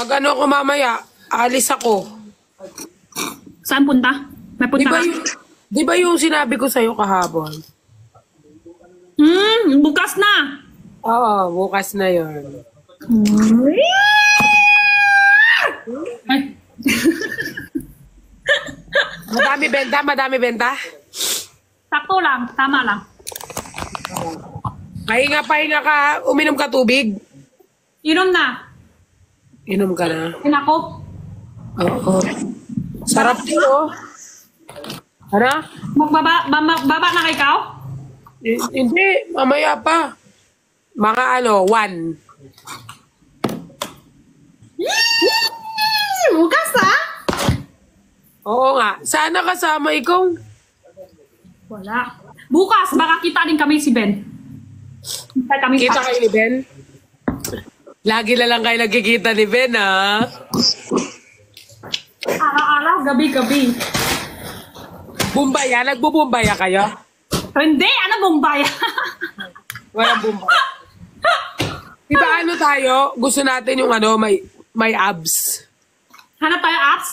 Mag-ano ako mamaya, alis ako. Saan punta? May punta ka? Di ba yung sinabi ko sa'yo kahapon? Bukas na. Oo, bukas na yon. Ay. Madami benta? Sakto lang, tama lang. Pahinga ka, uminom ka tubig. Inom na. Inom ka na. Ako. Oo. Sarap din, oh. Ano? Magbaba na kay ikaw? Hindi, mamaya pa. Mga 1. Bukas ha? Oo nga. Sana kasama ikaw. Wala. Bukas, baka kita din kami si Ben. Kita kayo ni Ben? Lagi na lang kayo nagkikita ni Ben, ha? Araw-araw, gabi-gabi. Bumbaya? Nagbubumbaya kayo? Hindi, ano Bombay? Walang bumbaya. Diba ano tayo? Gusto natin yung may abs. Hanap tayo apps?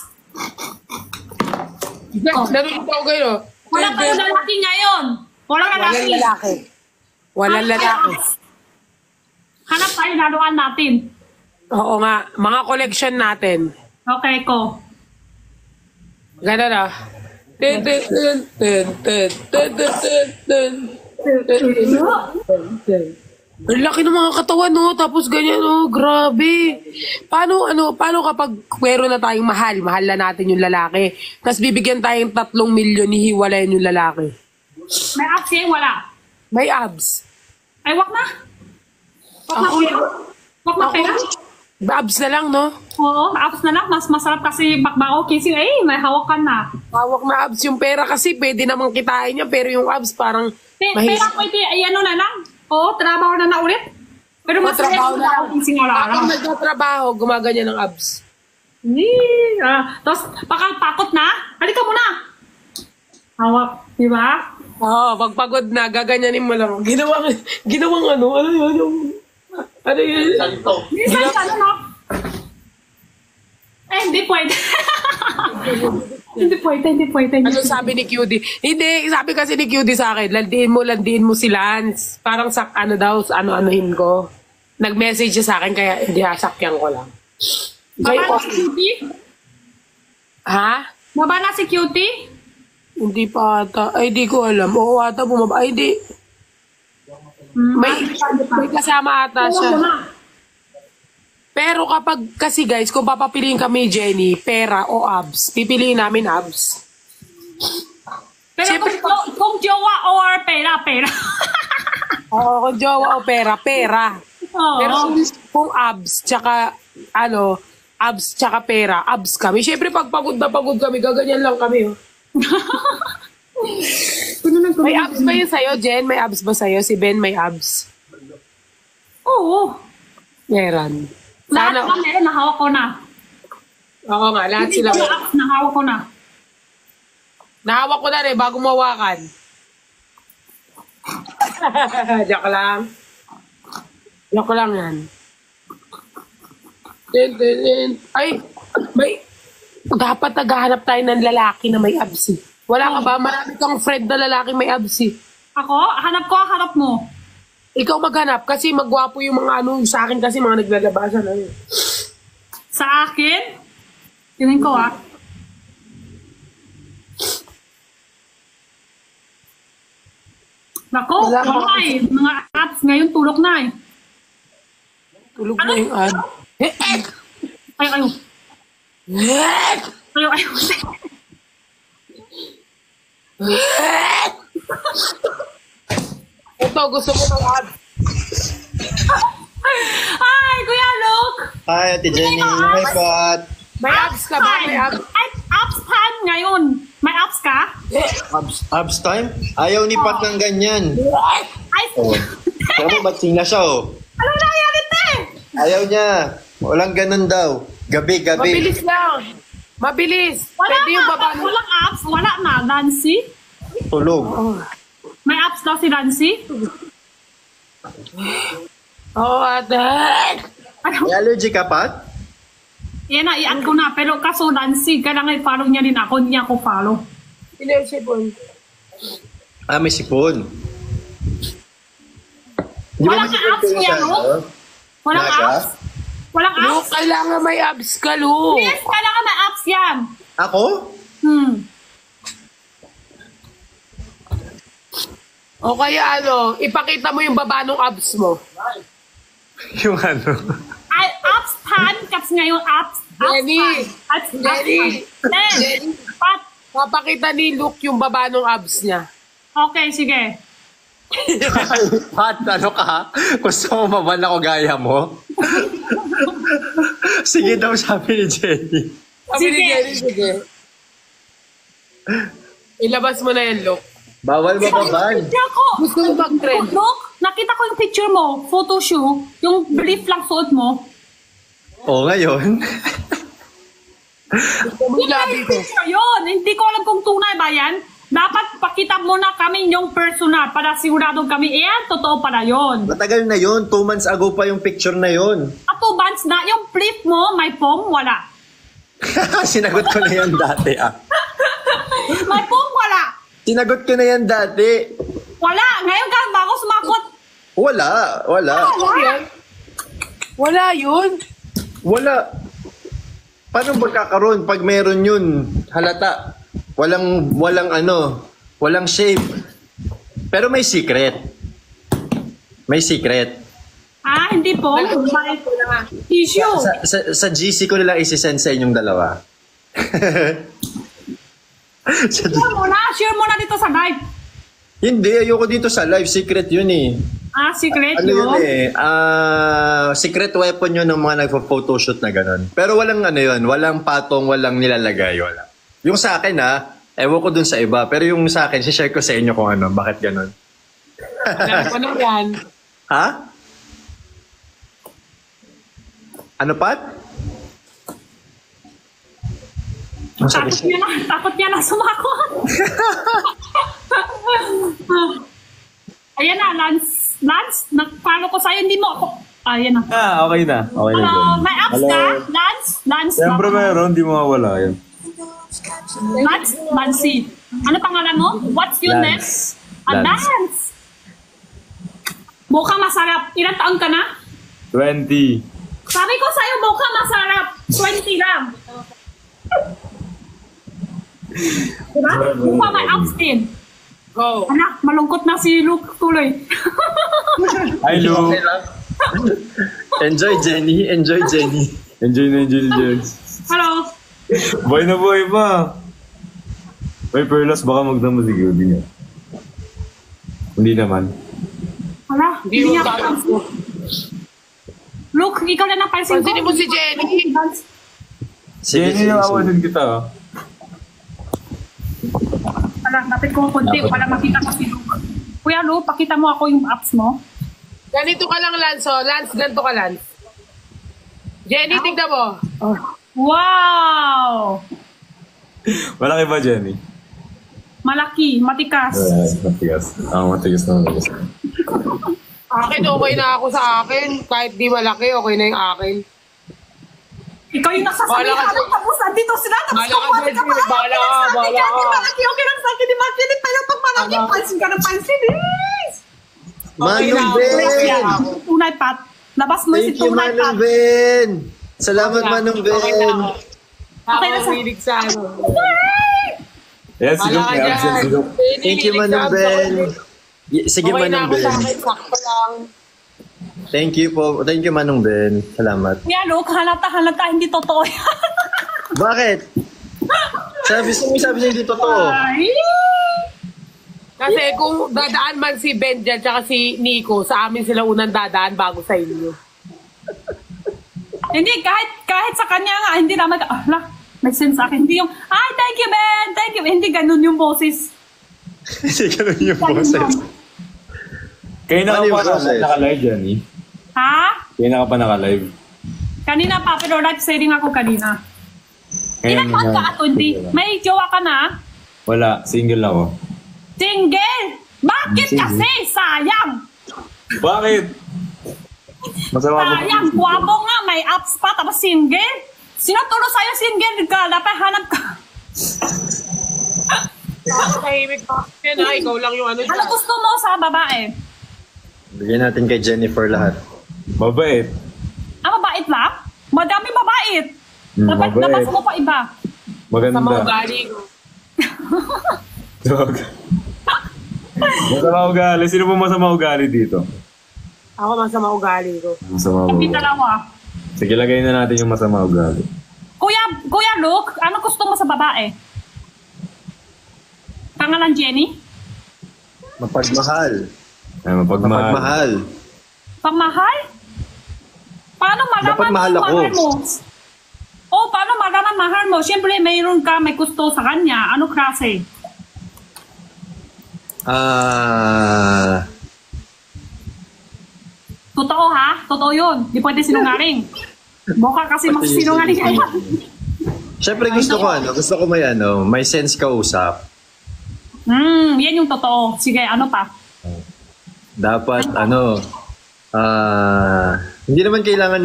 Nanonood ako kayo. Wala tayo lalaki ngayon. Walang lalaki. Walang lalaki. Hanap tayo laruan natin. Oo nga. Mga collection natin. Okay ko. Gano'n na. Ang laki ng mga katawan, no? Tapos ganyan, oh, grabe. Paano kapag meron na tayong mahal na natin yung lalaki, tapos bibigyan tayong 3 milyon, hihiwalayan yung lalaki. May apps eh, wala. May abs. Ay, wag na. Wag na pera. Wag na pera. Abs na lang, no? Oo, apps na lang. Mas masarap kasi bakbako kasi, may hawakan na. Hawak na abs yung pera kasi pwede namang kitain niya, pero yung abs parang Pera pwede, ano na lang. Oo, trabaho na ulit. Pero mas trabaho na lang. Singalara. Kapag nagtatrabaho, gumaganyan ng abs. Tapos, pakot na. Halika muna. Hawak, di ba? Oo, pag pagod na, gaganyanin mo lang. Ginawang ano yun? Ano yun? Santo. Minsan ka, no? Hindi pwede. Hindi pwede. Ano sabi ni QD? Hindi, sabi kasi ni QD sa akin, landiin mo si Lance. Parang ano-anuhin ko. Nag-message siya sa akin, kaya hindi sasakyan ko lang. Baba na si Cutie? Ha? Baba na si Cutie? Hindi pa ata. Ay, di ko alam. Oo, ata bumaba. Ay, di. May kasama ata siya. Pero kapag kasi guys, kung papapiliin kami Jenny, pera o abs, pipiliin namin abs. Pero Siyempre, kung jowa or pera. Oo, kung jowa o pera. Oo. Pero kung abs, tsaka pera, abs kami. Siyempre pag pagod na pagod kami, gaganyan lang kami. Oh. May abs ba yun sa'yo, Jen? May abs ba sa'yo? Si Ben may abs? Oo. Meron. Lahat Sana, na meron, nahawak ko na. oo nga, lahat sila. Hindi ko na-apps, nahawak ko na. Nahawak ko na rin bago mawakan. Joke lang. Joke lang yan. Ay, dapat naghahanap tayo ng lalaki na may abs. Wala ka ba? Marami kang friend na lalaki may abs. Ako? Hanap mo. Ikaw maghanap kasi magwapo yung mga sa akin kasi mga naglalabasan. Sa akin? Tingin ko Nako, mga apps ngayon tulog na Tulog na yung ad. Ayaw. Ito, gusto mo ng ad. Ay, Kuya Luke! Hi, Ate Jenny. Hi, Pat. May abs ka ba? May abs? Ay, apps time ngayon. May apps ka? Abs time? Ayaw ni Pat ng ganyan. Ay, Oh. Kaya mo, ba't sina siya, oh? ano nangyari, te? Ayaw niya. Walang ganun daw. Gabi. Mabilis lang. Mabilis. Wala Pwede yung na, baba. walang apps. Wala na, Nancy. Tulog. May apps daw si Nancy. Oo, ate. Ano? May allergy ka, Pat? Yan na, i-add ko na. Pero kaso Nancy, kailangan i-follow niya din ako. Hindi niya ako follow. Hindi yung sipon. May sipon. Di ba Walang may sipon apps kayo niya, sa no? ano? Walang Naga? apps? Walang Lu, apps? kailangan may abs ka, Lu. Yes, kailangan may apps yan. Ako? O kaya ano, ipakita mo yung baba ng abs mo. Yung ano? Ay, apps tan. Kasi ngayon, apps. Jenny! Jenny! Jenny! Pat. Papakita ni Luke yung baba ng abs niya. Okay, sige. Pat, ano ka? Gusto mo maban ako gaya mo? Sige daw, sabi ni Jenny. Sabi ni Sige. Jenny, sige. Ilabas mo na yan, Luke. Bawal mababan. Picture ko. Gusto mo mag-trend? Look, nakita ko yung picture mo. Photo shoot. Yung brief lang suot mo. Oo, ngayon. Gusto mo yung labi ko. Picture yun. Hindi ko alam kung tunay ba yan. Dapat pakita mo na kami yung personal para sigurado kami, totoo pala yun. Matagal na yun. 2 months ago pa yung picture na yun. At 2 months na, yung brief mo, may foam, wala. Sinagot ko na yan dati, ah. May foam, wala. Sinagot ko na yan dati. Wala. Ngayon ka bago sumakot. Wala. Wala. Wala yun. Wala. Paano magkakaroon pag meron yun? Halata. Walang ano, walang shape. Pero may secret. May secret. Ah, hindi po. Issue. Sa GC ko nilang isi-send sa inyong dalawa. Sa G- Share mo na dito sa live. Hindi, ayoko dito sa live. Secret yun eh. Ah, secret Ano yun. yun eh? Secret weapon yun ng mga nagpo-photoshoot na ganun. Pero walang ano yun. Walang patong, walang nilalagay. Wala. Yung sa akin ewan ko dun sa iba. Pero yung sa akin, share ko sa inyo kung ano. Bakit ganun. Alam ko na yan. Ha? Ano, Pat? Ano sabi siya? Takot niya na sumakot. Ayan na, Lance. Lance, nag-follow ko sa'yo. Hindi mo ako. Ayan na. Okay na. Okay na. Hello, Jenny. may apps ka? Lance? Lance? Siyempre meron, di mawawala yan. Lance? Lancy. Ano pangalan mo? What's your name? Lance. Lance. Lance. Mukhang masarap. Ilang taon ka na? 20. Sabi ko sa'yo, mukhang masarap. 20 lang. Diba? Mukhang may apps din. Go. Anak, malungkot na si Luke tuloy. Hi, Lu. Okay lang. Enjoy, Jenny. Enjoy, Jenny. Enjoy na enjoy ni Jens. Hello. Boy na boy pa. Boy, Perlas, baka magdamo si Gilby niya. Hindi naman. Wala, Hindi hindi mo niya kaya. kapansin. Luke, ikaw na napansin ko. Pansinin mo si Jenny. Jenny, nawawalan kita. Wala, napit ko konti para makita ko si Luke. Kuya Luke, pakita mo ako yung apps mo. Ganito ka lang, Lance. Oh. Lance, ganito ka, Lance. Jenny, tignan mo. Oh. Wow! Malaki ba, Jenny? Malaki, matikas. Matigas. Matigas na matigas. Akin, okay na ako sa akin. Kahit di malaki, okay na yung akin. Ikaw yung nagsasabi Bahala ka, habang Jenny. tapos nandito sila. Tapos Bahala ka, kumati ka Jenny. pa. Bahala ka, bahala ka. Malaki, okay lang sa akin. Di malaki, pero pag malaki, Bahala. pansin ka ng pansin. Eh. Manong ako. Ben! Tunay, Pat. Labas mo si Thank you, Tunay, Pat. Manong Ben! Salamat, Manong Okay na Ben! ako. Ako Okay na sa- hilig sa ano. Yes, si Luke, Bahala may ka absent si dyan. Luke. Thank you, Manong Ben! Sige, Okay na Manong ako sa Ben. akin. Sakto lang. Thank you po. Thank you, Manong Ben. Salamat. Kuya Luke, halata, hindi totoo yan. Bakit? Sabi niya hindi totoo. Ay! Kasi kung dadaan man si Ben dyan tsaka si Nico, sa amin sila unang dadaan bago sa inyo. Hindi, kahit sa kanya nga, hindi na may sense sa akin. Hindi yung, ay, thank you, Ben! Thank you. Hindi ganun yung boses. Sige, ganun yung Ganun boses. yun. Kayo na Ano ka yung pa process? naka-live, Jenny? Ha? Kayo na ka pa naka-live? Kanina pa, pero live sharing ako kanina. Ngayon Ilan taon ka, Atundi? May jowa ka na? Wala, single ako. Single! Bakit Single. kasi? Sayang! Bakit? Masama ba? Sayang! Guwapo nga, may apps pa, tapos single? Sino turo sa'yo single ka? Dapat hanap ka. Tahimik ka. Yan ha, ikaw lang yung ano Ano gusto mo sa babae? Bigyan natin kay Jennifer lahat. Mabait. Mabait lang? Madami mabait. Dapat Mabait. labas mo pa iba. sa mga Maganda. ugali ko. Masama ugali. Sino po masama ugali dito? Ako masama ugali ko. Masama Kami ugali. dalawa. Sige, lagay na natin yung masama ugali. Kuya Luke, ano gusto mo sa babae? Pangalan Jenny? Mapagmahal. Ay, mapagmahal. Mapagmahal. Pagmahal? Paano malaman Dapat mahal mo ako. mahal mo? Oh, paano malaman mahal mo? Siyempre, mayroon ka may gusto sa kanya. Ano klase? Totoo ha? Totoo yun. Di pwede sinungaling. Mukha kasi sinungaling kayo. Siyempre gusto ko may sense kausap. Yan yung totoo. Sige, ano pa? Dapat hindi naman kailangan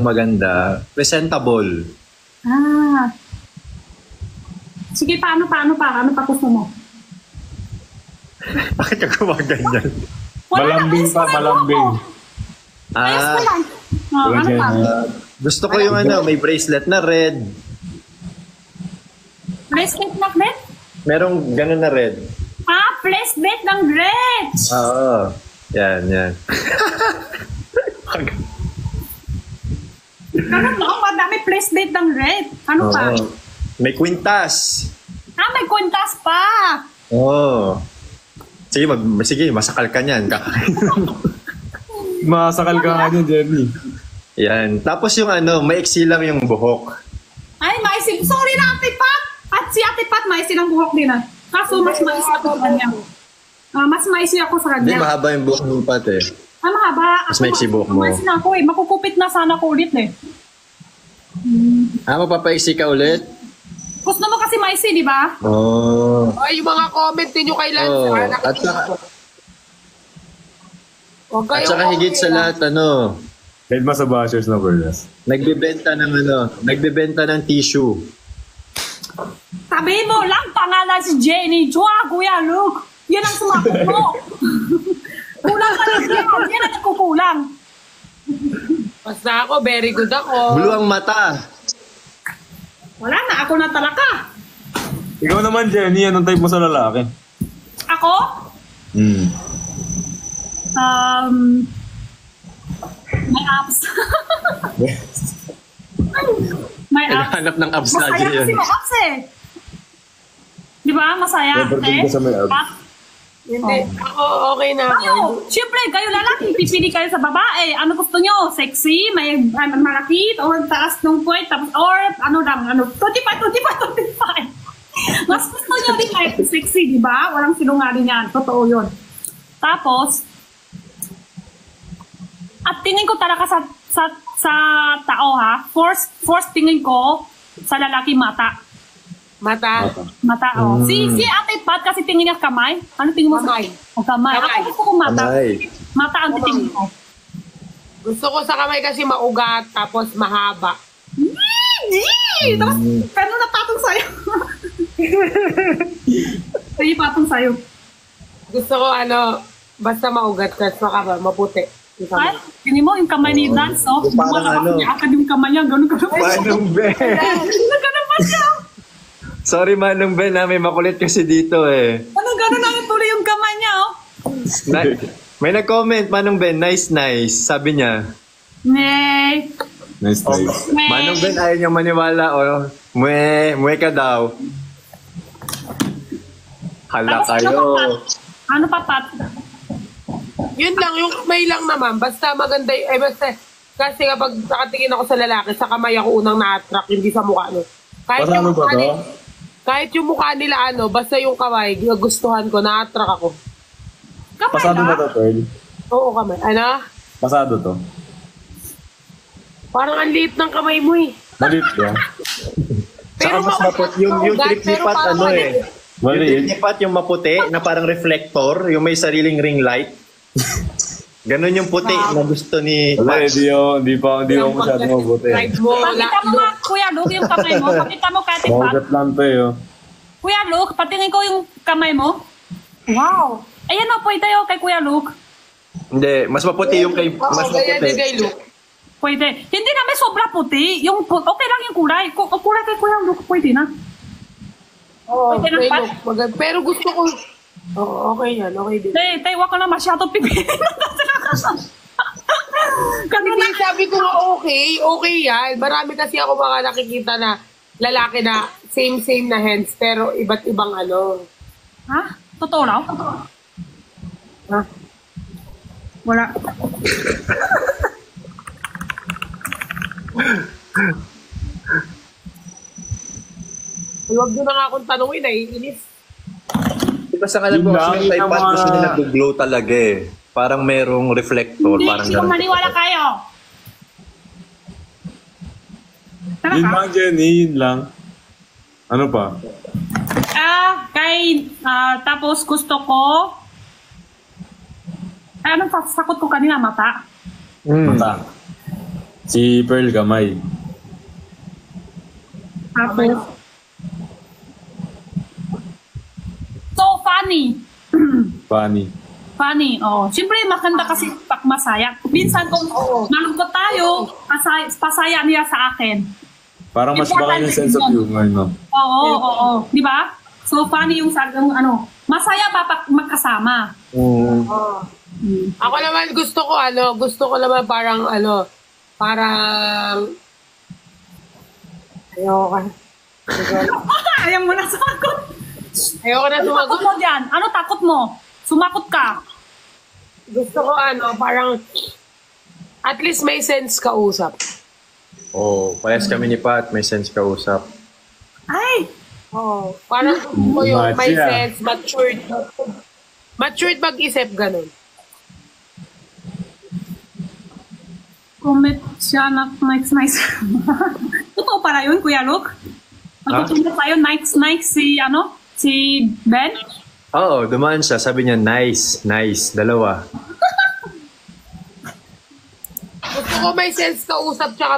maganda, presentable. Ah. Sige, paano pa? Ano pa gusto mo? Bakit ka gumaganyan? Malambing pa, malambing. Ayos ko lang. Wala Ano dyan, pa? Gusto ko yung may bracelet na red. Bracelet na red? Merong ganun na red. Bracelet ng red! Oo. Yan. Ganun lang, madami bracelet ng red. Ano pa? Oo. May kwintas. May kwintas pa! Oo. Sige, masakal ka niyan. Masakal ka nga dyan, Jenny. Yan. Tapos yung maiksi lang yung buhok. Ay, maisip. Sorry na, Ate Pat! At si Ate Pat, maisip ang buhok din. Kaso, mas maisip ako sa kanya. Mas maisip ako sa Hindi, kanya. mahaba yung buhok mo pat eh. Mahaba. Mas maiksi buhok mo. Maisip na ako eh. Makukupit na sana ko ulit eh. Mapapaiksi ka ulit? Gusto mo kasi maisip, di ba? Oo. Ay, yung mga comment ninyo kay Lance. Oh. At saka higit sa lahat, Kahit mas sa bashers na Perlas. nagbebenta ng tissue. Sabihin mo lang, pangalan si Jenny. Chua, Kuya Luke. Yan ang sumakot mo. Kulang ka lang yan. Yan ang nagkukulang. Basta ako, very good ako. Blue ang mata. Wala na, ako na talaga. Ikaw naman, Jenny, anong type mo sa lalaki? Ako? May apps. May apps. Naghahanap ng abs na Masaya dyan. kasi may apps eh. Di ba? Masaya. Never ka sa may apps. At, Hindi. Ako, okay na ako. kayo, siyempre, kayo lalaki, pipili kayo sa babae. Ano gusto nyo? Sexy? May malaki? Or taas ng point? Tapos, or ano lang, 25. Mas gusto nyo din may sexy, di ba? Walang sinungaling yan. Totoo yun. Tapos, at tingin ko talaga sa tao ha, first tingin ko sa lalaki mata. Mata. Mata, oh. Si Ate Pat kasi tingin niya kamay. Ano tingin mo Kamay. sa kamay? Kamay. Ako gusto ko mata. Kamay. Mata ang titingin ko. Gusto ko sa kamay kasi maugat, tapos mahaba. Tapos, pero napatong sa'yo. Sige, patong sa'yo. Gusto ko basta maugat kasi maputi. Yung kamay. Ay, tingin mo yung kamay ni Dance, oh. Parang Malawak niya agad yung kamay niya. Ganun pa Manong Ben. Ganun pa siya. Sorry, Manong Ben, may makulit kasi dito eh. Ganun ang tuloy yung kamay niya, oh. May nag-comment, Manong Ben, nice. Sabi niya. Nay. Nice, nice. Manong Ben, ayaw niyang maniwala. Mwe ka daw. Hala kayo. Ano pa, Pat? Yun lang, yung kamay lang naman. Basta maganda basta, kasi kapag nakatingin ako sa lalaki, sa kamay ako unang na-attract, hindi sa mukha. Kahit Paano yung ba mukha to? nila, kahit yung mukha nila, basta yung kamay, gustuhan ko, na-attract ako. Kamay Pasado ba lang? to, Pearl? Oo, kamay. Pasado to. Parang ang liit ng kamay mo eh. Malit ba? Saka mas maputi. Yung trip ni Pat, Yung Maliit. trip ni Pat, yung maputi, na parang reflector, yung may sariling ring light. Ganon yung puti na gusto ni Wala, Max. hindi ako masyado mabuti. Right mo, Pakita mo nga, Kuya Luke, yung kamay mo. Pakita mo kay Ate Pat. Mahugat lang to eh. Kuya Luke, patingin ko yung kamay mo. Wow. Ayan o, pwede yun kay Kuya Luke. Hindi, mas maputi yung kay... Mas Ganyan din maputi. kay Luke. Pwede. Hindi naman sobra puti. Okay lang yung kulay. Kung kulay kay Kuya Luke, pwede na. Oo, Pwede na kay pa. Luke. Pero gusto ko... Oo, okay yan. Okay din. Tay, wag ka na masyado pipili. Kanina, Hindi, sabi ko nga okay. Okay yan. Marami kasi ako mga nakikita na lalaki na same na hands pero iba't ibang ano. ha? Totoo lang? Ha? Wala. Huwag nyo na nga akong tanungin, naiinis. Diba sa kanila Yun po lang, kasi yung kay yung Pat, mga- gusto nila nag-glow talaga eh. Parang merong reflector. Hindi, Parang sino maniwala kayo? Yun Talaga? lang, Jenny, yun lang. Ano pa? Tapos gusto ko, anong sakot ko kanina, mata? Mata. Si Pearl Gamay. Tapos, so funny. Funny. Oh. Siyempre, maganda kasi pag masaya. Minsan kung malungkot tayo, pasaya niya sa akin. Parang mas Important baka yung sense of yun. humor, no? Oo. Di ba? So funny yung sagang masaya pa pag magkasama. Ako naman gusto ko naman parang ayoko ka. Ayaw mo na sumakot. Ayoko na Ano takot sumagot. mo dyan? Ano takot mo? Sumakot ka. Gusto ko parang at least may sense kausap. Oh, parehas kami ni Pat, may sense kausap. Ay! Oo. Parang gusto ko yung may Matcha. sense, matured. Matured mag-isip, ganun. Comment siya na nice. Totoo pala yun, Kuya Luke? Magtutunan tayo, nice si Ben? Oo, dumaan siya. Sabi niya, nice. Dalawa. Gusto ko may sense kausap tsaka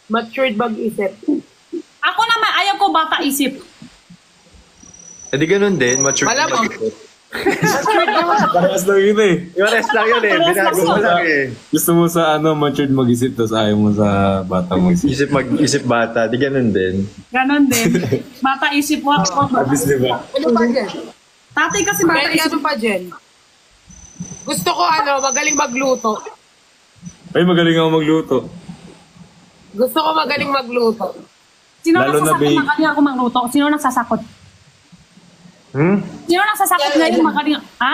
matured mag-isip. Ako naman, ayaw ko bata isip. Eh di ganun din, mature. Malamang. Matured naman. Parehas lang yun eh. Yung rest lang yun eh, binago mo lang eh. Gusto mo sa matured mag-isip, tapos ayaw mo sa bata mag-isip. Isip bata, di ganun din. Ganon din. Bata isip, what? Abis, di ba? Ano pa dyan? Tatay kasi bata Pwede isip. ano pa dyan? Gusto ko magaling magluto. Ay, magaling ako magluto. Gusto ko magaling magluto. Sino Lalo na nagsasakot babe. magaling ako magluto? Sino nagsasakot? Sino nagsasakot ngayon magaling? Ha?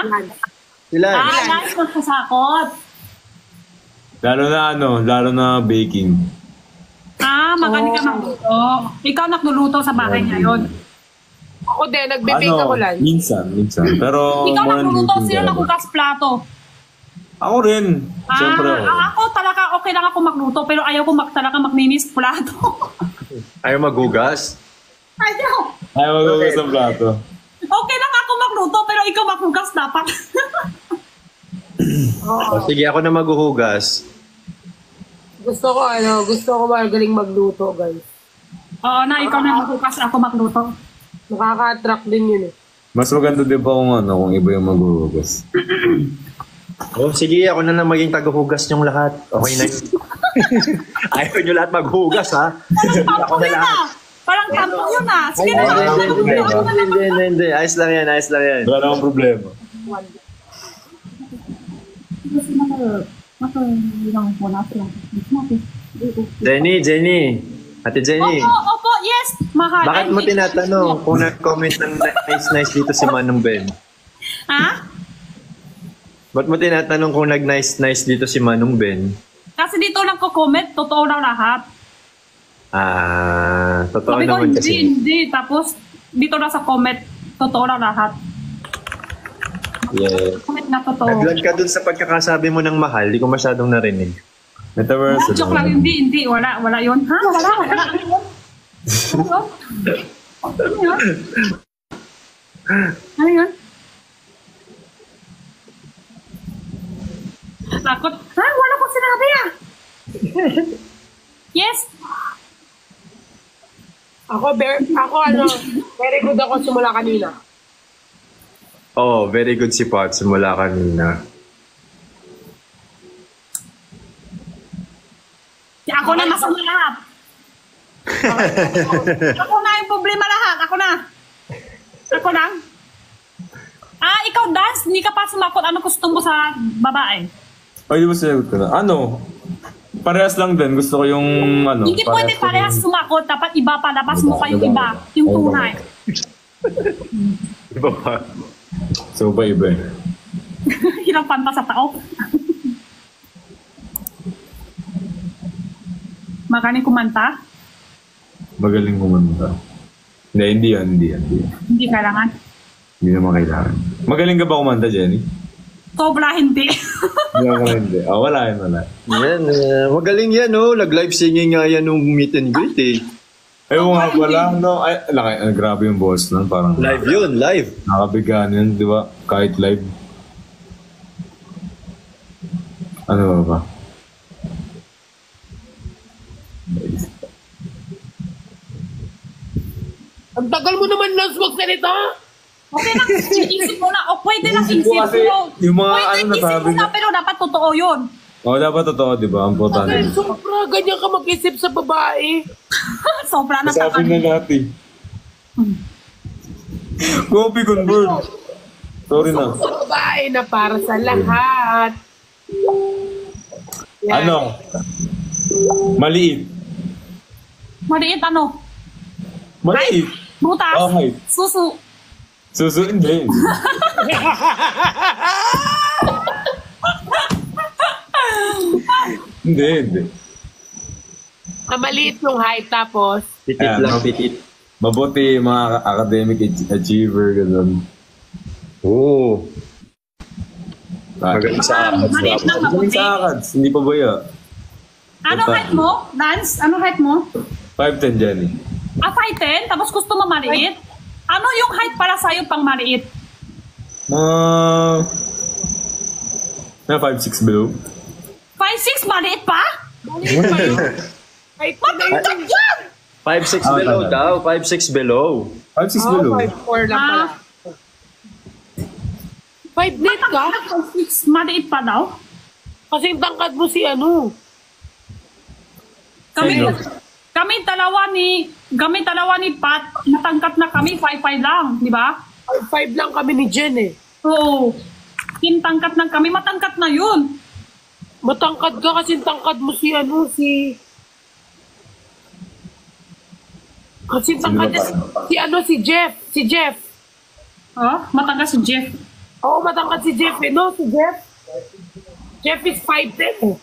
Sila. Nice nagsasakot. Lalo na baking. Magaling ka magluto. Ikaw nagluluto sa bahay ngayon. Ako din, nagbibake ako lang. Minsan. Pero, Ikaw more on nagluluto, baking sino talaga. nagugas plato? Ako rin. Siyempre ako. Ako talaga okay lang ako magluto pero ayaw ko talaga maglinis plato. Ayaw maghugas. Ayaw. Ayaw maghugas ng plato. Okay lang ako magluto pero ikaw maghugas dapat. O, sige, ako na maghuhugas. Gusto ko magaling magluto, guys. Oo na, ikaw na maghugas, ako magluto. Nakaka-attract din yun eh. Mas maganda din pa kung iba yung maghuhugas. Oh, sige, ako na lang maging tagahugas niyong lahat. Okay na yun. Ayaw niyo lahat maghugas, ha? Tampo yun ah. Parang tampo yun ah. Sige na lang. Hindi. Ayos lang yan. Wala namang problema. Jenny. Ate Jenny. Opo, yes. Mahal. Bakit mo tinatanong kung nag-comment ng nice dito si Manong Ben? Ha? Ba't mo tinatanong kung nag-nice dito si Manong Ben? Kasi dito lang ko comment, totoo lang lahat. Totoo Sabi ko, naman kasi. hindi. Tapos, dito na sa comment, totoo lang lahat. Yeah. Comment na totoo. Naglag ka dun sa pagkakasabi mo ng mahal, di ko masyadong narinig. Metaverse. Joke lang, hindi. Wala yun. Ha? Wala. Ano yun? Takot. Ha? Wala ko sinabi ah. Yes. Ako, very good ako simula kanina. Oh, very good si Pat simula kanina. Ako na masama lahat. Ako na yung problema lahat. Ako na. Ikaw dance, hindi ka pa sumakot. Ano gusto mo sa babae? Ay, di ba sinagot ko na? Ano? Parehas lang din. Gusto ko yung ano. Hindi pwede parehas sumakot. Dapat iba pa. Labas mo pa yung iba. Yung tunay. Iba pa. So, iba eh. Hirapan pa sa tao. Magaling kumanta? Magaling kumanta. Hindi yan. Hindi kailangan. Hindi naman kailangan. Magaling ka ba kumanta, Jenny? Sobra hindi. Hindi. Wala. Yan, magaling yan, oh. Nag-live singing nga yan nung meet and greet, eh. Ayaw nga pala, no? Ay, grabe yung boss nun. Parang Live yun, live. nakabigaan yun, di ba? Kahit live. Ano ba? Ang tagal mo naman lang magsalita. Okay lang, isip mo na. O pwede lang isip Isip ko kasi mo. yung mga Pwede ano isip nasabi mo na, niya. pero dapat totoo yun. Dapat totoo, di ba? Ang importante. Dahil sobra, ganyan ka mag-isip sa babae. Sobra na Sabi na lahat eh. Copy convert. Sorry na. Sa babae na para sa lahat. Yan. Ano? Maliit. Maliit ano? Maliit. Butas. Okay. Susu. Susuin din. Hindi. Maliit yung height tapos. Pitit Ayan, lang, no? pitit. Mabuti mga academic achiever, gano'n. Oo. Magaling sa akin. Maliit lang Magaling mabuti. sa akads, hindi pa ba ya? Ano height mo? Dance? Ano height mo? 5'10", Jenny. 5'10", tapos gusto mo maliit? Ano yung height para sa'yo pang maliit? Na 5'6" below. 5'6", maliit pa? Height Matangkad yan! 5'6" below daw, 5'6" below. 5'6" below. 5'4 lang pala. 5 net ka? 5'6", maliit pa daw? Kasi tangkad mo si ano. Kami, Sino? kami dalawa ni Pat, matangkat na kami, 5'5 lang, di ba? 5 lang kami ni Jen eh. Oo. Tangkat na kami, matangkat na yun. Matangkad ka kasi tangkad mo si ano, si... Kasi tangkad niya si Jeff. Si Jeff. Oh, matangkat si Jeff. Oo, matangkad si Jeff eh. No, si Jeff. Jeff is 5'10 eh.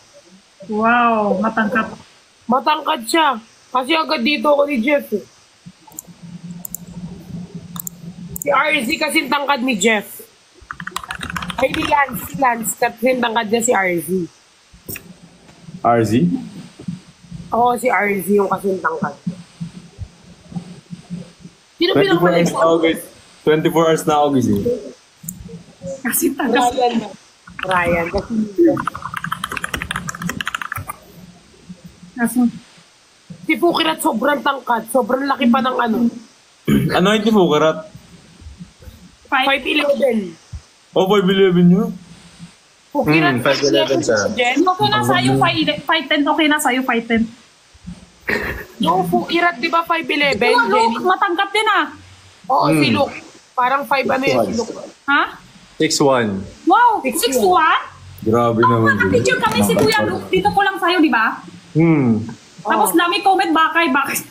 Wow, matangkat. Matangkad siya. Kasi agad dito ako ni Jeff eh. Si RZ kasi tangkad ni Jeff. Ay, ni Lance. Kasi tangkad niya si RZ. RZ? Oo, si RZ yung kasi tangkad. Sino 24 pinakamalay hours na ako, guys. 24 hours na ako, guys. Kasi tagas. Ryan. Kasi Kasi, si Pukirat sobrang tangkad. Sobrang laki pa ng ano. Ano hindi mo, karat? 5'11". 5'11" nyo? Pukirat 5'11" siya. Jen. okay na sa'yo, 5'10", okay na sa'yo, 5'10". Yung Pukirat, di ba 5'11", Yung Jenny? Luke, matangkat din ah. Oo, si Luke. Parang 5 ano yun si Luke. Ha? 6'1". Wow, 6'1". 6'1"? Grabe naman. Nakapicture kami si Kuya Luke. Dito ko lang sa'yo, di ba? Tapos dami comment, bakit?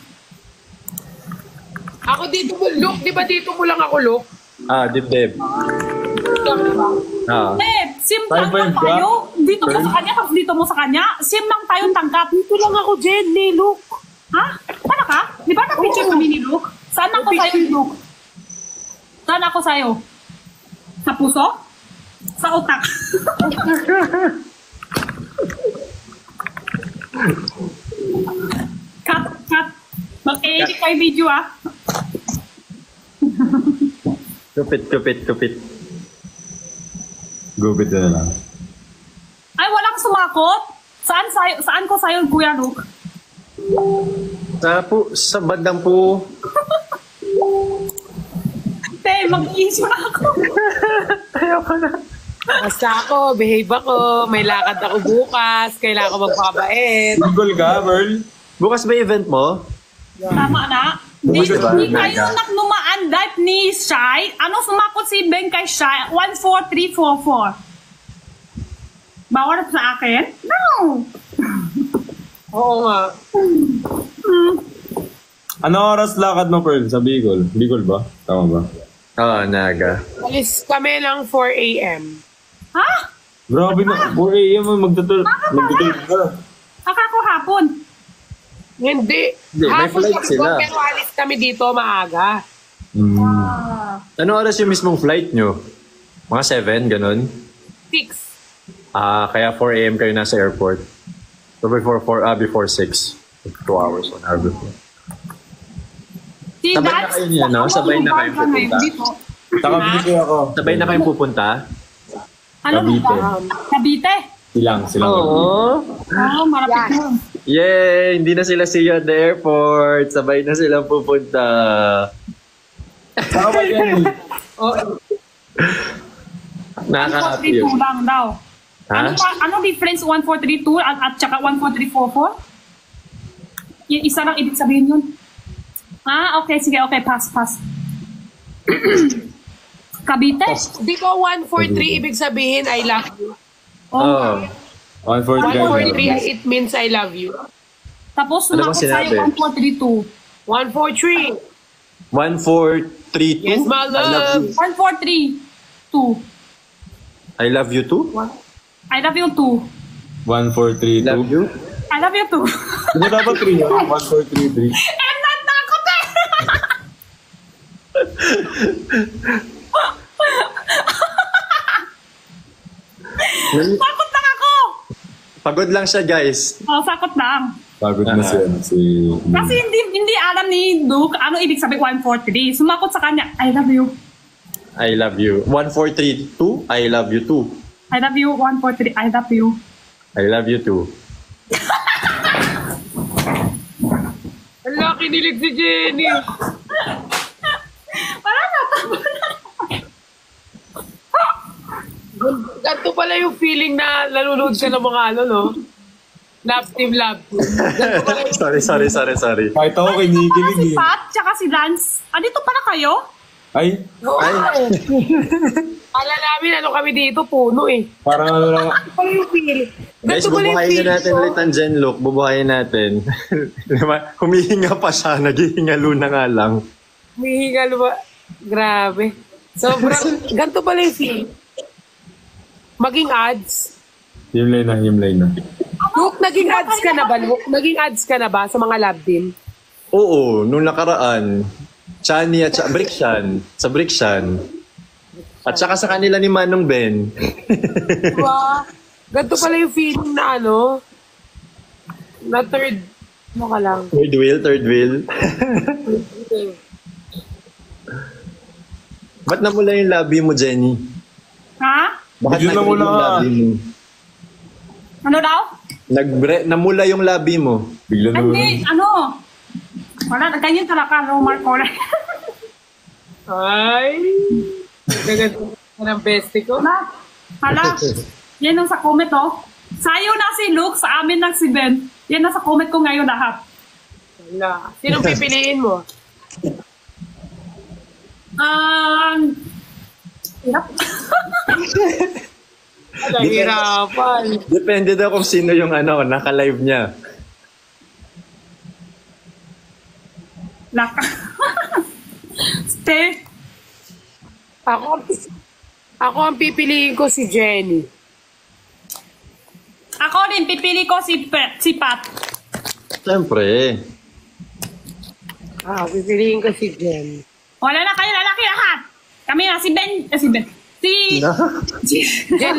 Ako dito mo, Luke, di ba dito mo lang ako, Luke? Dibdib. Sim Five, lang five ka? tayo. Dito mo sa kanya, tapos dito mo sa kanya. Sim lang tayong tangkap. Dito lang ako, Jenny, Luke. Ha? Para ka? Di ba na-picture kami ni Luke? Saan ako sa'yo, Luke? Saan ako sa'yo? Sa puso? Sa utak? Cut. Mag-edit kayo video ah. Kupit. Gupit na lang. Ay, wala sumakot? Saan ko sa'yo, Kuya Luke? Sa bandang po. Te, mag-issue na ako. Ayoko na. Basta ako, behave ako, may lakad ako bukas, kailangan ko magpapait. Google ka, Pearl? Bukas ba event mo? Tama na. Bukas ba? Hindi kayo naknumaan dahil ni Shai. Ano sumakot si Ben kay Shai? 14344. Bawal sa akin? No. Oo nga. Ano oras lakad mo, Pearl? Sa Bicol? Bicol ba? Tama ba? Oo, Naga. Alis kami ng 4 a.m. Ha? Grabe na. 4 a.m. magtutul ka. Akako hapon. Hindi. Hindi, may Hapon flight kami sila. doon, pero alis kami dito maaga. Ano oras yung mismong flight nyo? Mga 7, ganun? 6. Kaya 4 a.m. kayo nasa airport. So before 6. 2 hours, 1 hour before. Si Sabay na Dad, kayo niya, no? Sabay na kayo pupunta. dito. Takabili ako. Sabay na kayong pupunta? Ano Cavite. Cavite? Silang. Oo. Oo, marapit yun. Yay! Hindi na sila see you at the airport. Sabay na silang pupunta. Saka ba yan? Nakaka-happy yun. 143 lang daw. Ha? Ano difference 1432 at saka 14344? Yung isa lang ibig sabihin yun. Okay, sige, okay, pass. Cavite? Di ba 143 ibig sabihin I love you? Oh. 143. 143 it means I love you. Tapos Ano bang sumakot sa'yo sinabi? 1432. 143. 1432? Yes, my love. 1432. I love you too? I love you too. 1432. Love you? I love you too. Hindi dapat 3 yun. 1433. Natakot eh! Sakot lang ako! Pagod lang siya, guys. Sakot lang. Pagod na siya. Kasi hindi alam ni Duke ano ibig sabihin 143. Sumakot sa kanya, I love you. I love you. 1432? I love you too. I love you, 143. I love you. I love you too. Hala, kinilig si Jenny. Parang natabo na. Ganito pala yung feeling na nanonood ka ng mga ano, no? Love team, love team. Ganito pala yung... Sorry. Kahit ako kinikilig Si eh. Pat, tsaka si Lance. Dito pala kayo? Ay, Ay. Akala namin ano kami dito, puno eh. parang ano lang. Ganito pala yung feeling. Guys, Ganito pala yung bubuhayin feeling na natin ko. ulit ang Gen Look. Bubuhayin natin. Diba? Humihinga pa siya. Naghihingalo na nga lang. Mihingal ba? Grabe. Sobrang, ganito pala yung feeling. Maging ads. Himlay na. Luke, naging ads ka na ba, Luke? Naging ads ka na ba sa mga lab team? Oo, nung nakaraan. Chani at Brickshan. Sa Brickshan. At saka sa kanila ni Manong Ben. Diba? Ganito pala yung feeling na ano, na third, ano ka lang. Third wheel. Ba't namula yung labi mo, Jenny? Ha? Bakit Bigyan na nag-red muna yung ka. labi mo? Ano daw? Namula yung labi mo. Bigla na Hindi, wala, ganyan talaga, Romar ko. Ay, gaganto ka ng bestie ko. Hala, yan ang sa comment, oh. Sa'yo na si Luke, sa amin na si Ben. Yan ang sa comment ko ngayon lahat. Wala. Sinong pipiliin mo? Hirap. Nahirapan. Depende daw kung sino yung naka-live niya. Laka. Stay. Ako ang pipiliin ko si Jenny. Ako din, pipili ko si Pat. Siyempre. Pipiliin ko si Jenny. Wala na kayo lalaki lahat. Kami na, si Ben. Jen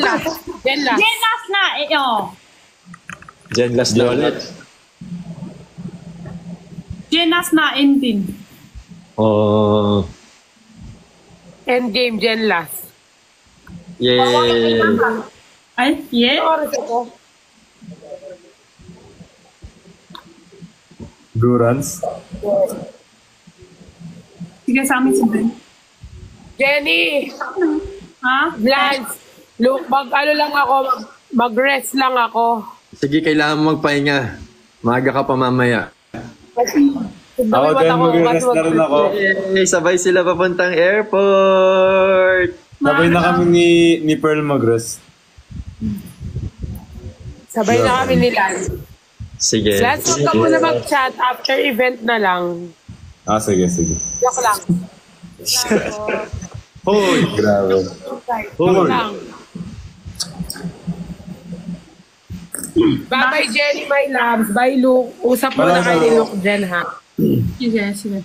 last. Jen last na. Jen last na ulit. Jen last na, ending. Oh. Endgame, Jen last. Yay. Ay, yeah. Oras ako. Gurans? Sige, sa amin si Ben. Jenny! Ha? Lance! Look, ano lang ako, mag-rest lang ako. Sige, kailangan mo magpahinga. Maaga ka pa mamaya. Kasi, Ako din, mag-rest na rin ako. Yay! Sabay sila papuntang airport! Sabay na kami ni Pearl mag-rest. Sabay na kami ni Lance. Sige. Lance, huwag ka muna mag-chat. After event na lang. Sige, sige. Joke lang. Hoy! Grabe. Joke lang. Bye-bye, Jenny, my loves. Bye, Luke. Usap muna kayo ni Luke dyan, ha? Sige, sige.